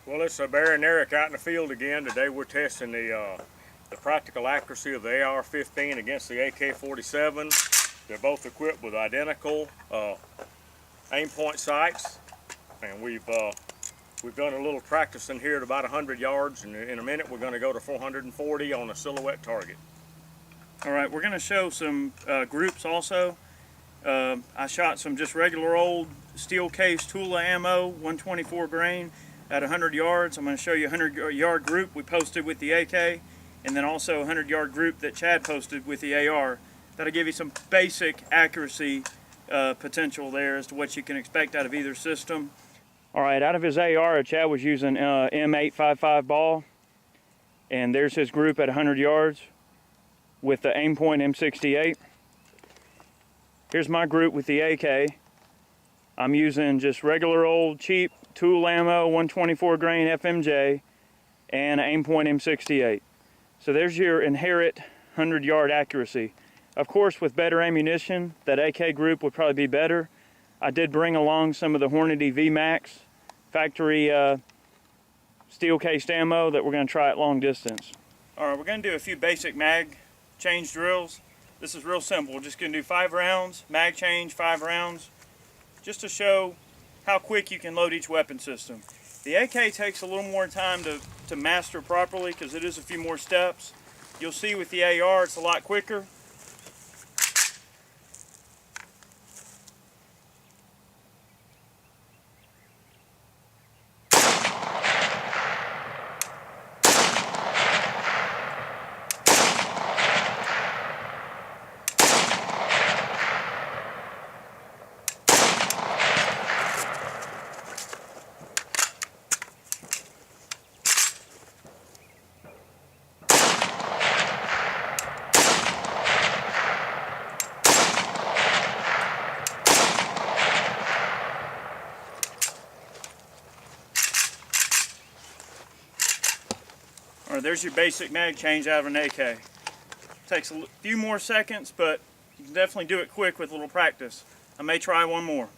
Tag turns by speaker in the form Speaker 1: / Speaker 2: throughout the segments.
Speaker 1: Well, it's Barry and Eric out in the field again. Today we're testing the practical accuracy of the AR-15 against the AK47. They're both equipped with identical aim point sights, and we've done a little practicing here at about 100 yards, and in a minute we're going to go to 440 on a silhouette target.
Speaker 2: All right, we're going to show some groups also. I shot some just regular old steel case Tula ammo, 124 grain at 100 yards. I'm going to show you a 100-yard group we posted with the AK, and then also a 100-yard group that Chad posted with the AR. That'll give you some basic accuracy potential there as to what you can expect out of either system. All right, out of his AR, Chad was using M855 ball, and there's his group at 100 yards with the aim point M68. Here's my group with the AK. I'm using just regular old cheap tool ammo, 124 grain FMJ, and aim point M68. So there's your inherent 100-yard accuracy. Of course, with better ammunition, that AK group would probably be better. I did bring along some of the Hornady VMAX factory steel cased ammo that we're going to try at long distance. All right, we're going to do a few basic mag change drills. This is real simple. We're just going to do 5 rounds, mag change 5 rounds, just to show how quick you can load each weapon system. The AK takes a little more time to master properly because it is a few more steps. You'll see with the AR it's a lot quicker. All right, there's your basic mag change out of an AK. Takes a few more seconds, but you can definitely do it quick with a little practice. I may try one more.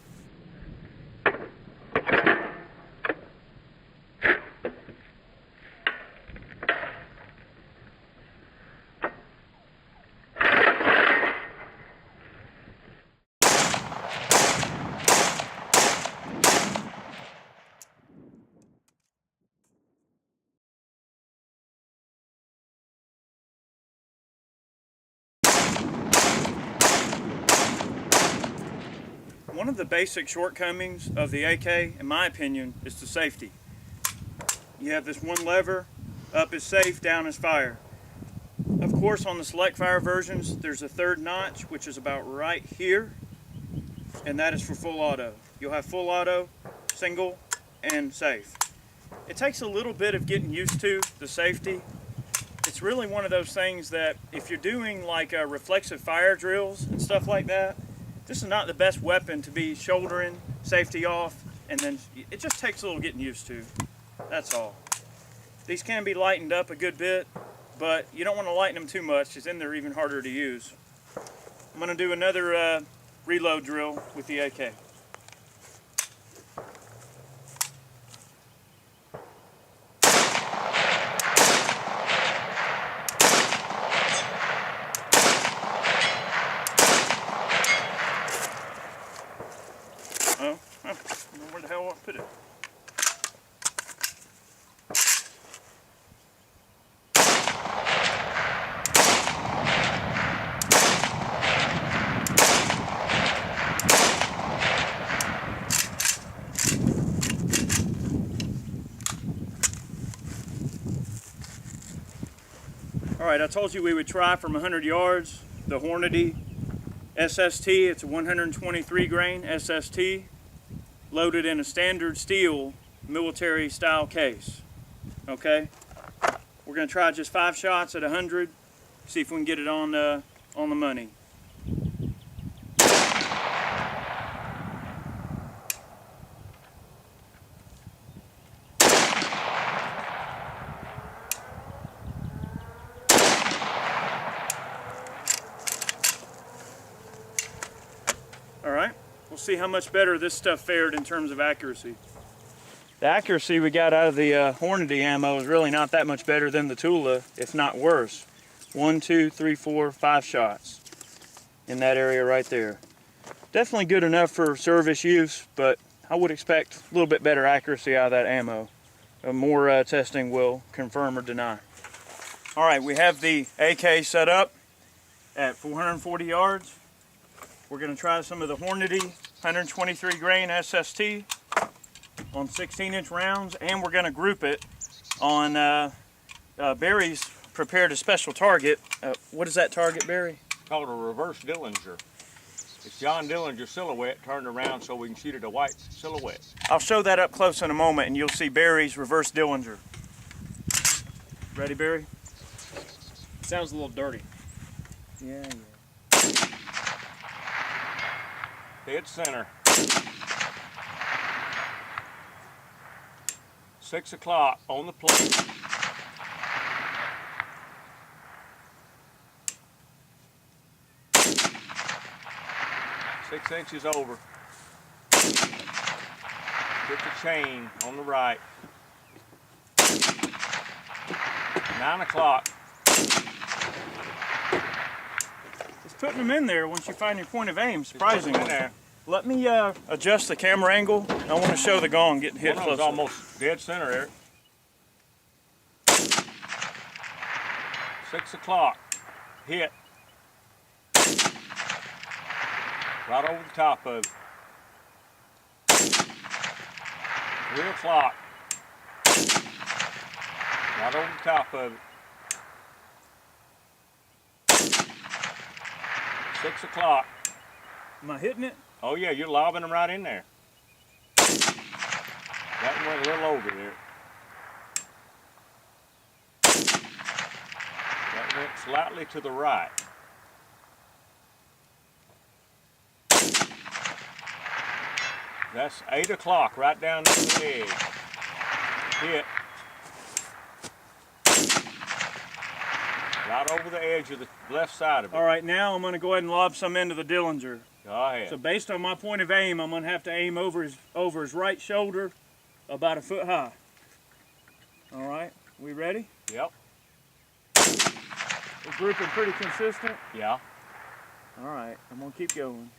Speaker 2: One of the basic shortcomings of the AK, in my opinion, is the safety. You have this one lever, up is safe, down is fire. Of course, on the select fire versions, there's a third notch, which is about right here, and that is for full auto. You'll have full auto, single, and safe. It takes a little bit of getting used to the safety. It's really one of those things that if you're doing like reflexive fire drills and stuff like that, this is not the best weapon to be shouldering, safety off, and then it just takes a little getting used to. That's all. These can be lightened up a good bit, but you don't want to lighten them too much because then they're even harder to use. I'm going to do another reload drill with the AK. Oh, I don't know where the hell I put it. All right, I told you we would try from 100 yards the Hornady SST. It's a 123 grain SST loaded in a standard steel military style case. Okay, we're going to try just 5 shots at 100, see if we can get it on the money. All right, we'll see how much better this stuff fared in terms of accuracy. The accuracy we got out of the Hornady ammo is really not that much better than the Tula, if not worse. 1, 2, 3, 4, 5 shots in that area right there. Definitely good enough for service use, but I would expect a little bit better accuracy out of that ammo. More testing will confirm or deny. All right, we have the AK set up at 440 yards. We're going to try some of the Hornady 123 grain SST on 16-inch rounds, and we're going to group it on Barry's prepared a special target. What is that target, Barry?
Speaker 1: Called a reverse Dillinger. It's John Dillinger silhouette turned around so we can shoot at a white silhouette.
Speaker 2: I'll show that up close in a moment, and you'll see Barry's reverse Dillinger. Ready, Barry?
Speaker 3: Sounds a little dirty.
Speaker 2: Yeah.
Speaker 1: Dead center. 6 o'clock on the plate. Six inches over. Hit the chain on the right. 9 o'clock.
Speaker 2: Just putting them in there once you find your point of aim, surprisingly.
Speaker 1: In there.
Speaker 2: Let me adjust the camera angle. I want to show the gong getting hit
Speaker 1: One of
Speaker 2: close.
Speaker 1: them's almost dead center, Eric. 6 o'clock. Hit. Right over the top of it. 3 o'clock. Right over the top of it. 6 o'clock.
Speaker 2: Am I hitting it?
Speaker 1: Oh yeah, you're lobbing them right in there. That one went a little over there. That went slightly to the right. That's 8 o'clock, right down to the edge. Hit. Right over the edge of the left side of it.
Speaker 2: All right, now I'm going to go ahead and lob some into the Dillinger.
Speaker 1: Go ahead.
Speaker 2: So based on my point of aim, I'm going to have to aim over his right shoulder about a foot high. All right, we ready?
Speaker 1: Yep.
Speaker 2: We're grouping pretty consistent.
Speaker 1: Yeah.
Speaker 2: All right, I'm going to keep going.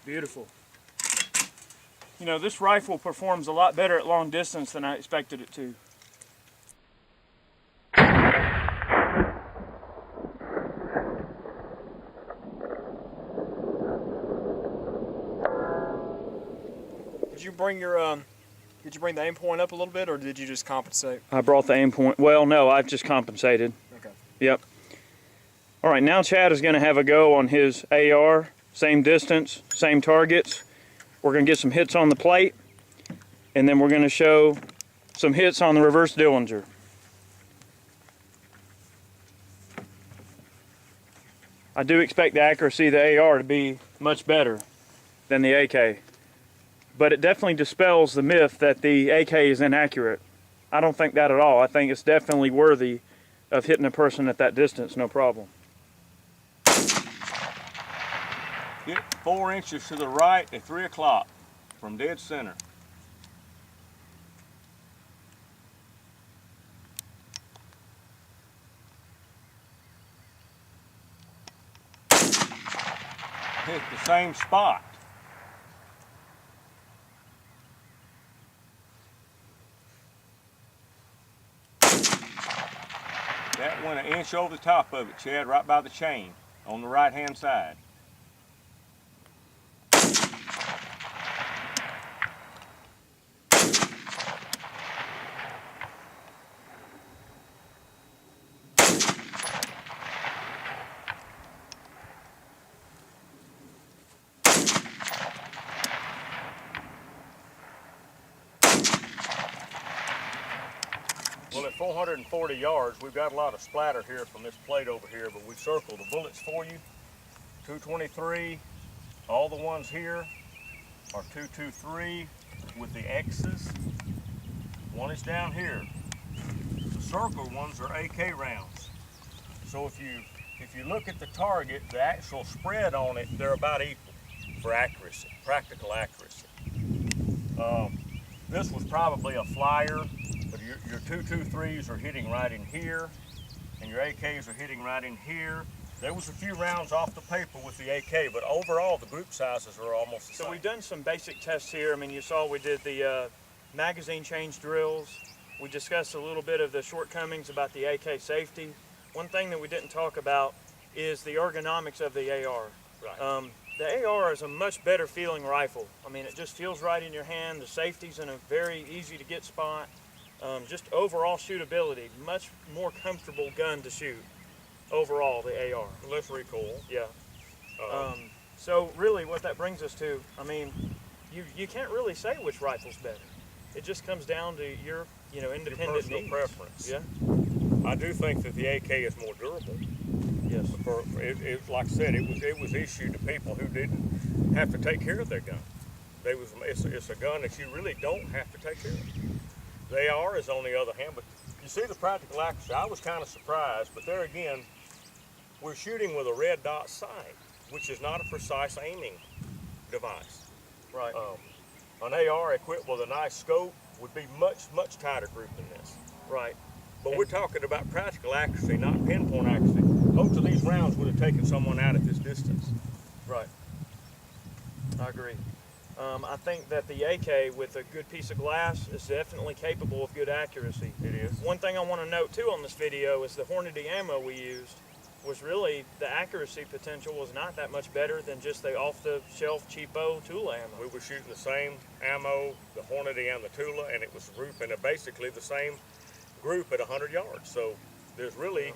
Speaker 2: Beautiful. You know, this rifle performs a lot better at long distance than I expected it to.
Speaker 3: Did you bring the aim point up a little bit, or did you just compensate?
Speaker 2: I brought the aim point. Well, no, I've just compensated.
Speaker 3: Okay.
Speaker 2: Yep. All right, now Chad is going to have a go on his AR. Same distance, same targets. We're going to get some hits on the plate, and then we're going to show some hits on the reverse Dillinger. I do expect the accuracy of the AR to be much better than the AK, but it definitely dispels the myth that the AK is inaccurate. I don't think that at all. I think it's definitely worthy of hitting a person at that distance, no problem.
Speaker 1: Hit 4 inches to the right at 3 o'clock from dead center. Hit the same spot. That went an inch over the top of it, Chad, right by the chain on the right hand side. Well, at 440 yards, we've got a lot of splatter here from this plate over here, but we circled the bullets for you. 223, all the ones here are 223, with the X's. One is down here. The circle ones are AK rounds. So if you look at the target, the actual spread on it, they're about equal for accuracy, practical accuracy. This was probably a flyer, but your 223s are hitting right in here, and your AKs are hitting right in here. There was a few rounds off the paper with the AK, but overall the group sizes are almost the same.
Speaker 2: So we've done some basic tests here. I mean, you saw we did the magazine change drills. We discussed a little bit of the shortcomings about the AK safety. One thing that we didn't talk about is the ergonomics of the AR.
Speaker 1: Right.
Speaker 2: The AR is a much better feeling rifle. I mean, it just feels right in your hand. The safety's in a very easy to get spot. Just overall shootability, much more comfortable gun to shoot. Overall, the AR.
Speaker 1: Less recoil.
Speaker 2: Yeah. So really what that brings us to, I mean, you can't really say which rifle's better. It just comes down to your, independent
Speaker 1: Your personal
Speaker 2: needs.
Speaker 1: preference.
Speaker 2: Yeah.
Speaker 1: I do think that the AK is more durable.
Speaker 2: Yes.
Speaker 1: Like I said, it was issued to people who didn't have to take care of their gun. It's a gun that you really don't have to take care of. The AR is on the other hand, but you see the practical accuracy. I was kind of surprised, but there again, we're shooting with a red dot sight, which is not a precise aiming device.
Speaker 2: Right.
Speaker 1: An AR equipped with a nice scope would be much tighter group than this.
Speaker 2: Right.
Speaker 1: But we're talking about practical accuracy, not pinpoint accuracy. Most of these rounds would have taken someone out at this distance.
Speaker 2: Right. I agree. I think that the AK with a good piece of glass is definitely capable of good accuracy.
Speaker 1: It is.
Speaker 2: One thing I want to note too on this video is the Hornady ammo we used was really, the accuracy potential was not that much better than just the off-the-shelf cheapo Tula ammo.
Speaker 1: We were shooting the same ammo, the Hornady and the Tula, and it was grouping basically the same group at 100 yards. So there's really...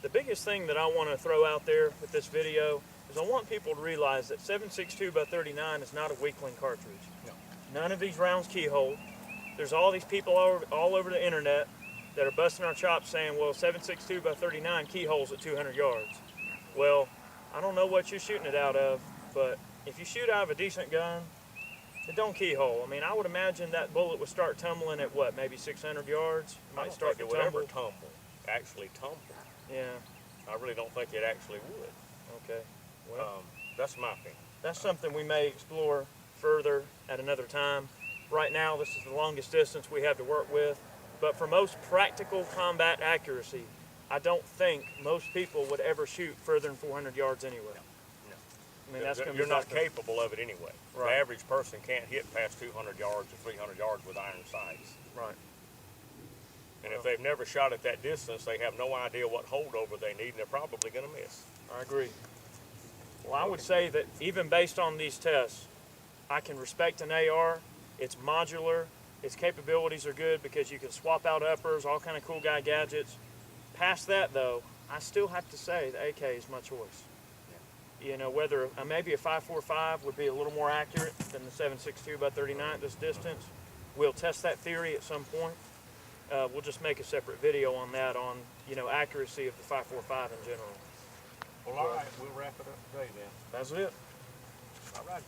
Speaker 2: The biggest thing that I want to throw out there with this video is I want people to realize that 7.62 by 39 is not a weakling cartridge.
Speaker 1: No.
Speaker 2: None of these rounds keyhole. There's all these people all over the internet that are busting our chops saying, well, 7.62 by 39 keyholes at 200 yards. Well, I don't know what you're shooting it out of, but if you shoot out of a decent gun, it don't keyhole. I mean, I would imagine that bullet would start tumbling at what, maybe 600 yards? It might start to
Speaker 1: it would
Speaker 2: tumble.
Speaker 1: ever tumble, actually tumble.
Speaker 2: Yeah.
Speaker 1: I really don't think it actually would.
Speaker 2: Okay. Well,
Speaker 1: that's my opinion.
Speaker 2: that's something we may explore further at another time. Right now, this is the longest distance we have to work with. But for most practical combat accuracy, I don't think most people would ever shoot further than 400 yards anyway.
Speaker 1: No.
Speaker 2: I mean, that's going to be
Speaker 1: You're not
Speaker 2: something.
Speaker 1: capable of it anyway.
Speaker 2: Right.
Speaker 1: The average person can't hit past 200 yards or 300 yards with iron sights.
Speaker 2: Right.
Speaker 1: And if they've never shot at that distance, they have no idea what holdover they need, and they're probably going to miss.
Speaker 2: I agree. Well, I would say that even based on these tests, I can respect an AR. It's modular. Its capabilities are good because you can swap out uppers, all kind of cool guy gadgets. Past that, though, I still have to say the AK is my choice. Yeah. You know, whether maybe a 5.45 would be a little more accurate than the 7.62 by 39 at this distance. We'll test that theory at some point. We'll just make a separate video on that, on accuracy of the 5.45 in general.
Speaker 1: Well, all right, we'll wrap it up today then.
Speaker 2: That's it.
Speaker 1: All right.